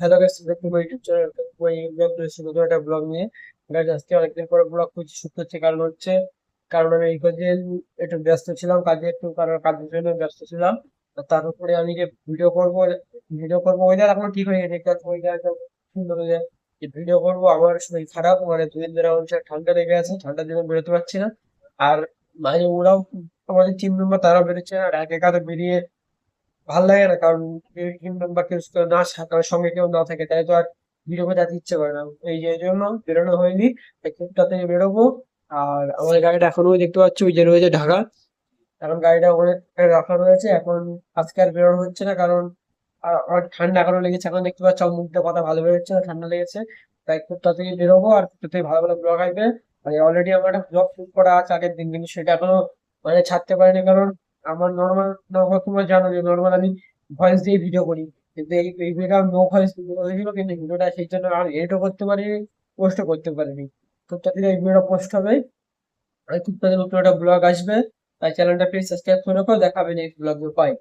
Hello guys, welcome to my YouTube channel. ওই blog রয়েছে নতুন একটা ব্লগ নিয়ে। গাইস, আজকে অনেকদিন পরে ব্লগ করছি। শুট করছি কারণ আমি এই কদিন একটু ব্যস্ত ছিলাম কাজে, একটু কারণ কাজের জন্য ব্যস্ত ছিলাম। আর তার উপরে আমি যে ভিডিও করবো ওয়েদার এখন ঠিক হয়ে গেছে, একটা ওয়েদার একদম সুন্দর হয়ে যায়। যে ভিডিও করবো আমার শরীর খারাপ, মানে দুদিন ধরে আমার হচ্ছে ঠান্ডা লেগে আছে, ঠান্ডার জন্য বেরোতে পারছি না। আর মানে ওরাও, আমাদের টিম মেম্বার তারাও বেরোচ্ছে না, আর একা একা তো বেরিয়ে ভাল লাগে না। কারণ টিম মেম্বার কেউ যদি না কারোর সঙ্গে কেউ না থাকে তাই তো আর ভিডিও যেতে ইচ্ছে করে না। এই জন্য বেরোনো হয়নি, এই খুবটাতে বেরোবো। আর আমাদের গাড়িটা এখনো দেখতে পাচ্ছি ওই যে রয়েছে ঢাকা, এখন গাড়িটা ওখানে রাখা রয়েছে। এখন আজকে আর বেরোনো হচ্ছে না, কারণ আমার ঠান্ডা এখনো লেগেছে। এখন দেখতে পাচ্ছি আমার মুখটা কথা ভালো বেরোচ্ছে না, ঠান্ডা লেগেছে। তাই খুব তাড়াতাড়ি বেরোবো, আর খুব তাড়াতাড়ি ভালো ভালো ব্লগ আসবে। আর অলরেডি আমার একটা ব্লগ শুট করা আছে আগের দিন, কিন্তু সেটা এখনো মানে ছাড়তে পারিনি। কারণ আমার নর্মাল, তোমরা জানো যে নর্মাল আমি ভয়েস দিয়ে ভিডিও করি, কিন্তু এই ভিডিওটা নো ভয়েস ভিডিও হয়েছিল, কিন্তু ভিডিওটা সেই জন্য আর এডিটও করতে পারিনি, পোস্টও করতে পারিনি। খুব তাড়াতাড়ি এই ভিডিওটা পোস্ট হবে, আর খুব তাড়াতাড়ি নতুন একটা ব্লগ আসবে। তাই চ্যানেলটা প্লিজ সাবস্ক্রাইব করে রাখো। দেখাবে নেক্সট ব্লগে। বাই।